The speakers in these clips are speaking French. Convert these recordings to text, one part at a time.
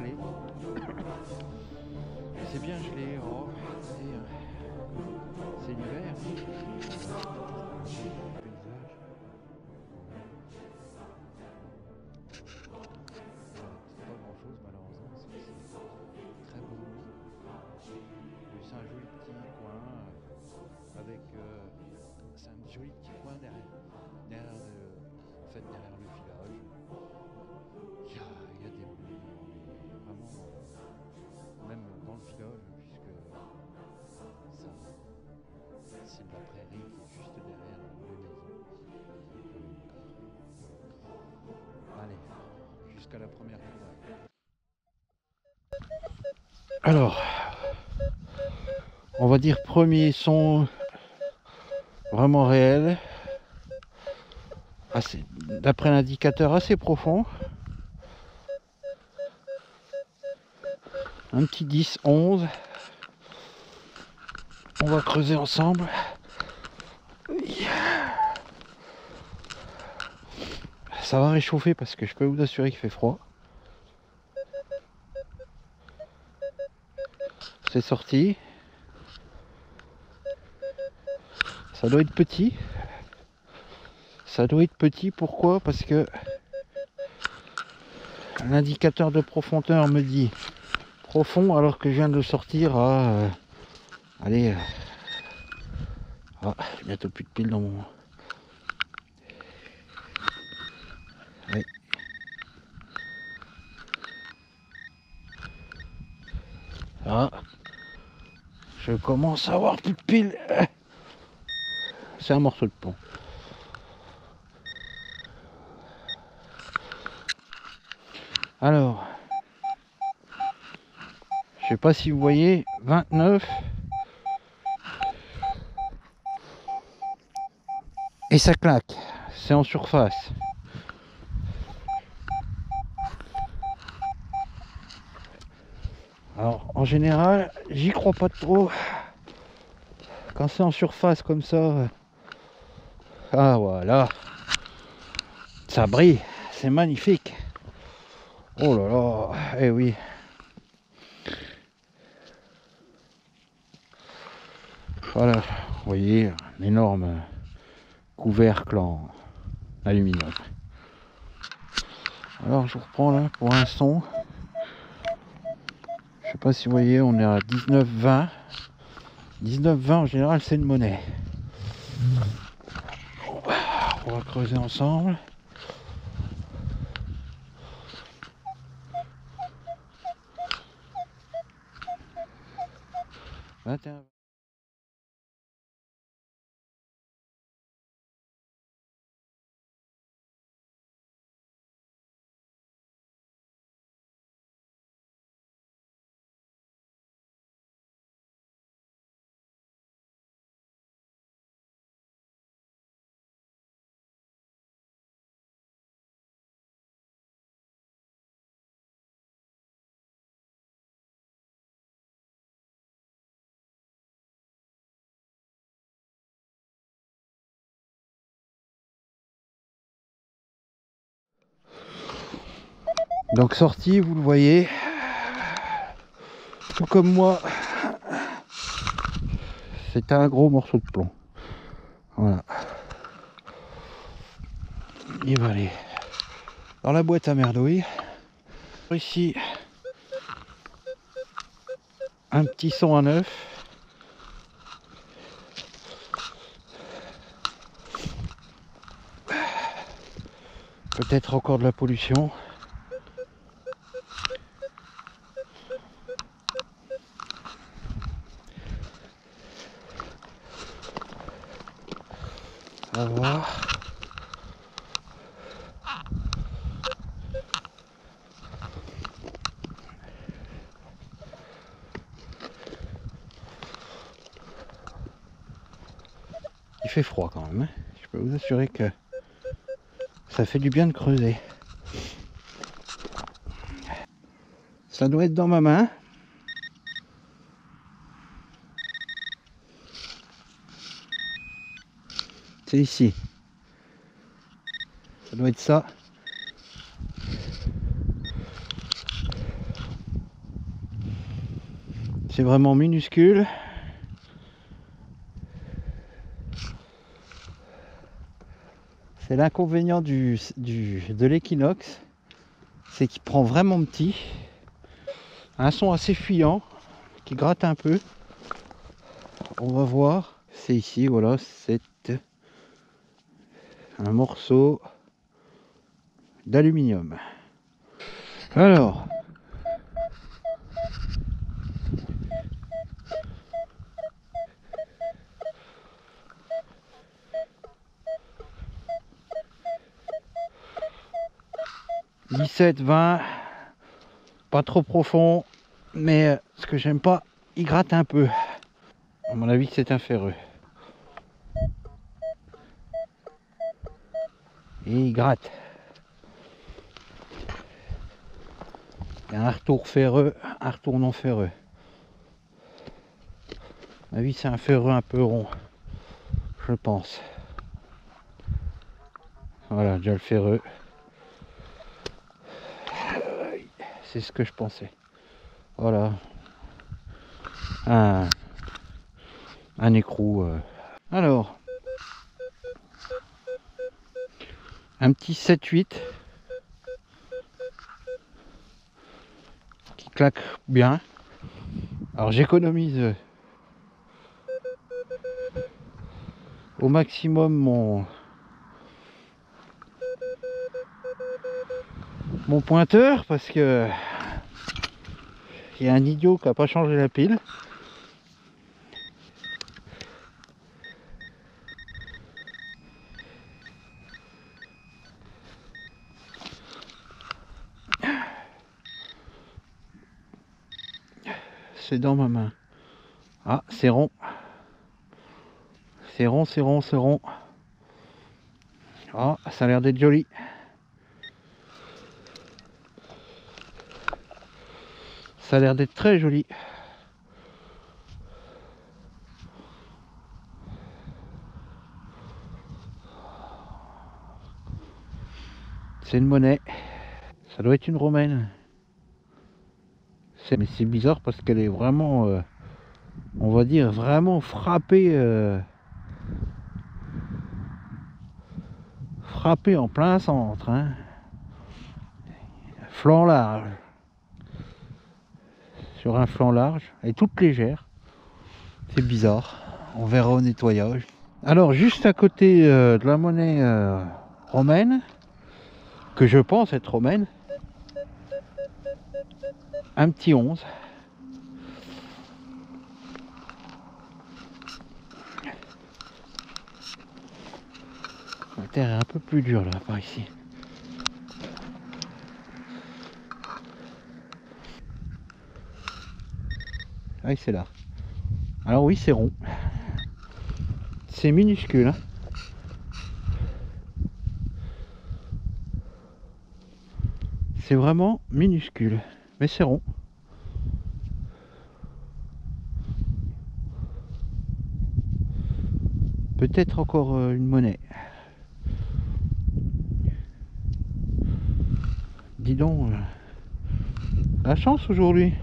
gelé. C'est bien gelé, oh, c'est l'hiver. Paysage. C'est pas grand chose malheureusement, c'est très beau. C'est un joli petit coin avec c'est un joli petit coin derrière le village. Il y a des boules, vraiment même dans le village puisque ça c'est de la prairie qui est juste derrière les maisons. Allez, jusqu'à la première courbe. Alors, on va dire premier son vraiment réel, d'après l'indicateur assez profond, un petit 10-11. On va creuser ensemble. Ça va réchauffer parce que je peux vous assurer qu'il fait froid. C'est sorti. Ça doit être petit. Ça doit être petit, pourquoi? Parce que l'indicateur de profondeur me dit profond alors que je viens de le sortir à... allez... j'ai bientôt plus de piles dans mon... Oui. Ah, je commence à avoir plus de piles. C'est un morceau de plomb. Alors, je sais pas si vous voyez, 29. Et ça claque, c'est en surface. Alors, en général, j'y crois pas trop. Quand c'est en surface comme ça, ah voilà, ça brille, c'est magnifique. Oh là là, eh oui. Voilà, vous voyez, un énorme couvercle en aluminium. Alors je vous reprends là pour un son. Je sais pas si vous voyez, on est à 19-20. 19-20 en général c'est une monnaie. On va creuser ensemble. Donc sorti, vous le voyez, tout comme moi, c'est un gros morceau de plomb. Voilà. Il va aller dans la boîte à merdouille. Ici, un petit son à neuf. Peut-être encore de la pollution. On va voir. Il fait froid quand même. Je peux vous assurer que ça fait du bien de creuser. Ça doit être dans ma main. C'est ici. Ça doit être ça. C'est vraiment minuscule. C'est l'inconvénient de l'équinoxe, c'est qu'il prend vraiment petit. Un son assez fuyant, qui gratte un peu. On va voir. C'est ici, voilà, c'est un morceau d'aluminium. Alors, « 17, 20, pas trop profond, mais ce que j'aime pas, il gratte un peu. À mon avis, c'est un ferreux. Et il gratte. Il y a un retour ferreux, un retour non ferreux. À mon avis, c'est un ferreux un peu rond, je pense. Voilà, déjà le ferreux. C'est ce que je pensais. Voilà. Un écrou. Alors, un petit 7-8 qui claque bien. Alors j'économise au maximum mon pointeur parce que il y a un idiot qui n'a pas changé la pile. C'est dans ma main. Ah, c'est rond. C'est rond, c'est rond, c'est rond. Ah, ça a l'air d'être joli. Ça a l'air d'être très joli. C'est une monnaie. Ça doit être une romaine. Mais c'est bizarre parce qu'elle est vraiment, on va dire, vraiment frappée. Frappée en plein centre. Hein. Flanc large. Sur un flanc large. Elle est toute légère. C'est bizarre. On verra au nettoyage. Alors, juste à côté de la monnaie romaine, que je pense être romaine, un petit 11. La terre est un peu plus dure là, par ici. Ah, c'est là. Alors oui, c'est rond. C'est minuscule. Hein. C'est vraiment minuscule. Mais c'est rond. Peut-être encore une monnaie. Dis donc, la chance aujourd'hui.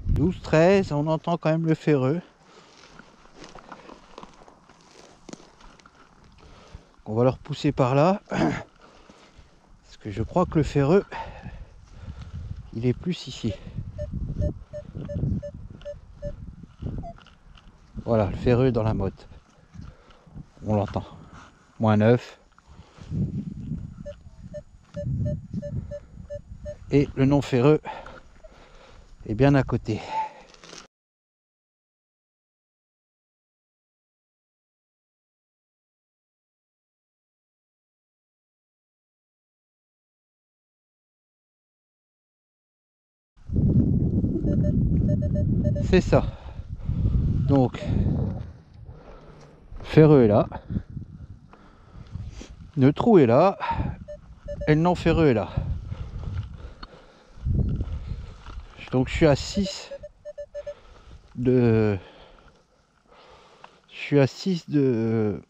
12, 13, on entend quand même le ferreux. On va le repousser par là. Parce que je crois que le ferreux, il est plus ici. Voilà, le ferreux dans la motte. On l'entend. Moins 9. Et le non ferreux est bien à côté. C'est ça. Donc, ferreux est là. Le trou est là. Et le non ferreux est là. Donc je suis à 6 de... Je suis à 6 de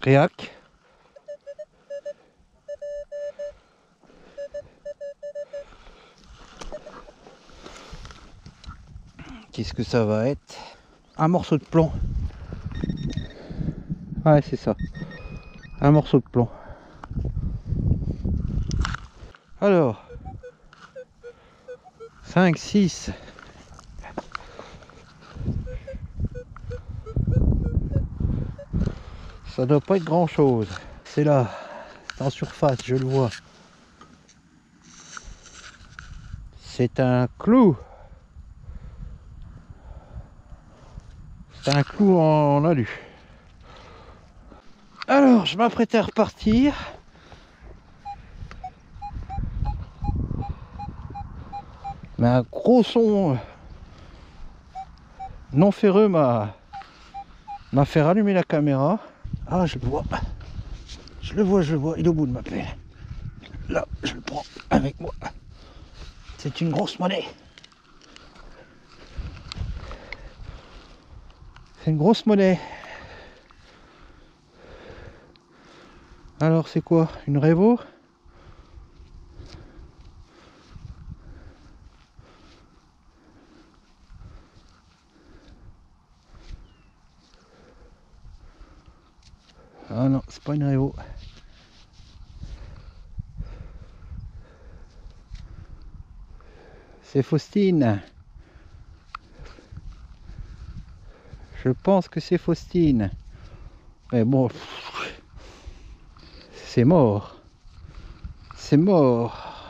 réac. Qu'est-ce que ça va être? Un morceau de plomb. Ouais, c'est ça. Un morceau de plomb. Alors, 5, 6. Ça doit pas être grand chose. C'est là, c'est en surface, je le vois. C'est un clou. C'est un clou en alu. Alors, je m'apprête à repartir. Mais un gros son non ferreux m'a fait rallumer la caméra. Ah, je le vois. Je le vois, il est au bout de ma pelle. Là, je le prends avec moi. C'est une grosse monnaie. C'est une grosse monnaie. Alors, c'est quoi? Une Revo? Ah non, c'est pas une Revo. C'est Faustine. Je pense que c'est Faustine. Mais bon, c'est mort. C'est mort.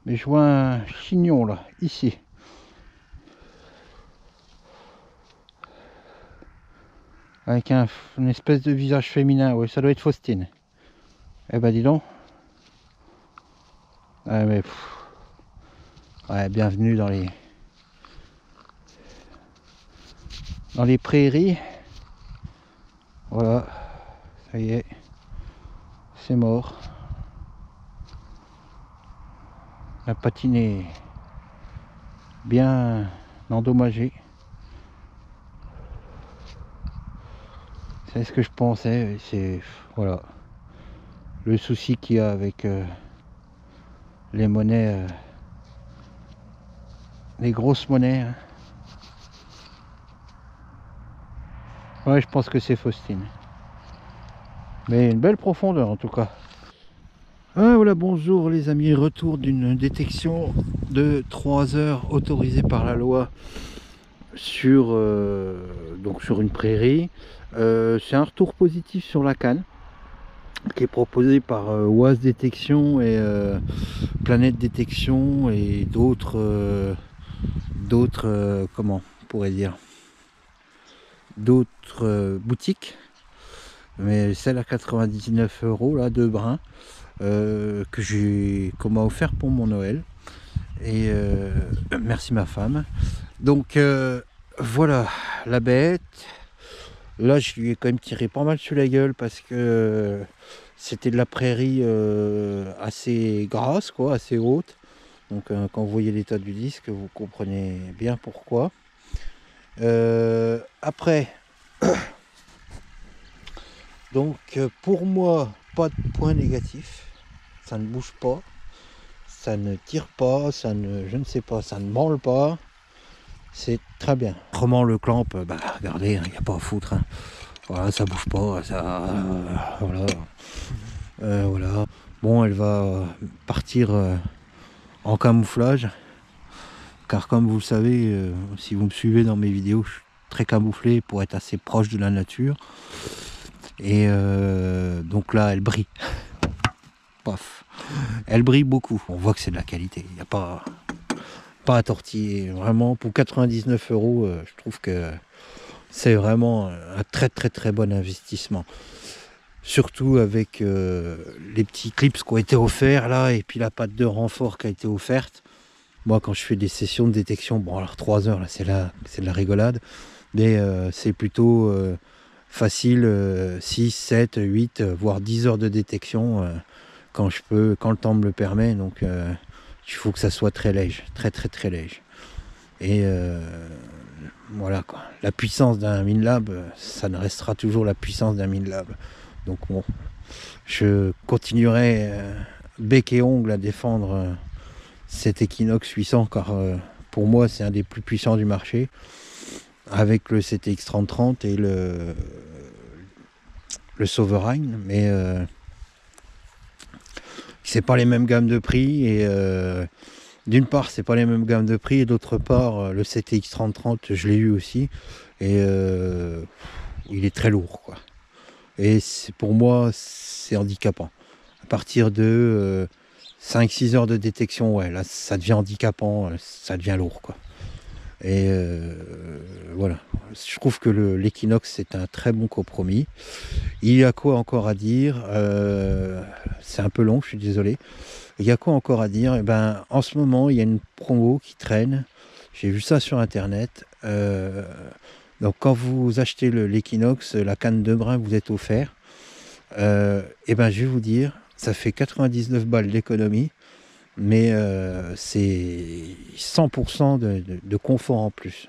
Mais je vois un chignon là, ici. Avec une espèce de visage féminin. Oui, ça doit être Faustine. Eh ben dis donc. Ouais, mais ouais, bienvenue dans les prairies. Voilà, ça y est, c'est mort. La patine est bien endommagée. C'est ce que je pensais. C'est voilà le souci qu'il y a avec les monnaies, les grosses monnaies. Hein. Ouais, je pense que c'est Faustine. Mais une belle profondeur en tout cas. Ah voilà, bonjour les amis, retour d'une détection de 3 heures autorisée par la loi sur, donc sur une prairie. C'est un retour positif sur la canne qui est proposé par Oise Détection et Planète Détection et d'autres comment on pourrait dire, d'autres boutiques, mais celle à 99 € là, de brins, qu'on m'a offert pour mon Noël, et merci ma femme. Donc voilà la bête. Là je lui ai quand même tiré pas mal sur la gueule parce que c'était de la prairie assez grasse, quoi, assez haute. Donc quand vous voyez l'état du disque, vous comprenez bien pourquoi. Après, donc pour moi, pas de point négatif. Ça ne bouge pas, ça ne tire pas, ça ne, je ne sais pas, ça ne branle pas. C'est très bien. Autrement le clamp, bah regardez, il n'y a pas à foutre. Hein. Voilà, ça bouge pas, ça, voilà. Voilà. Bon, elle va partir en camouflage, car comme vous le savez, si vous me suivez dans mes vidéos, je suis très camouflé pour être assez proche de la nature. Et donc là, elle brille. Paf. Elle brille beaucoup. On voit que c'est de la qualité. Il n'y a pas à tortiller. Vraiment, pour 99 €, je trouve que c'est vraiment un très très très bon investissement. Surtout avec les petits clips qui ont été offerts là, et puis la patte de renfort qui a été offerte. Moi, quand je fais des sessions de détection, bon alors 3 heures là, c'est de la rigolade, mais c'est plutôt facile, 6, 7, 8, voire 10 heures de détection quand je peux, quand le temps me le permet. Donc il faut que ça soit très léger, très très très léger. Et voilà quoi. La puissance d'un Minlab, ça ne restera toujours la puissance d'un Minlab. Donc bon, je continuerai bec et ongle à défendre cet Equinox 800, car pour moi, c'est un des plus puissants du marché, avec le CTX 3030 et le Sovereign, mais c'est pas les mêmes gammes de prix, et d'une part c'est pas les mêmes gammes de prix, et d'autre part le CTX 3030 je l'ai eu aussi, et il est très lourd, quoi. Et pour moi c'est handicapant. À partir de 5-6 heures de détection, ouais, là ça devient handicapant, ça devient lourd, quoi. Et voilà, je trouve que l'Equinox c'est un très bon compromis. Il y a quoi encore à dire? C'est un peu long, je suis désolé. Il y a quoi encore à dire? Eh ben, en ce moment, il y a une promo qui traîne. J'ai vu ça sur Internet. Donc, quand vous achetez l'Equinox, la canne de brin vous est offert. Eh ben, je vais vous dire, ça fait 99 balles d'économie, mais c'est 100% de confort en plus.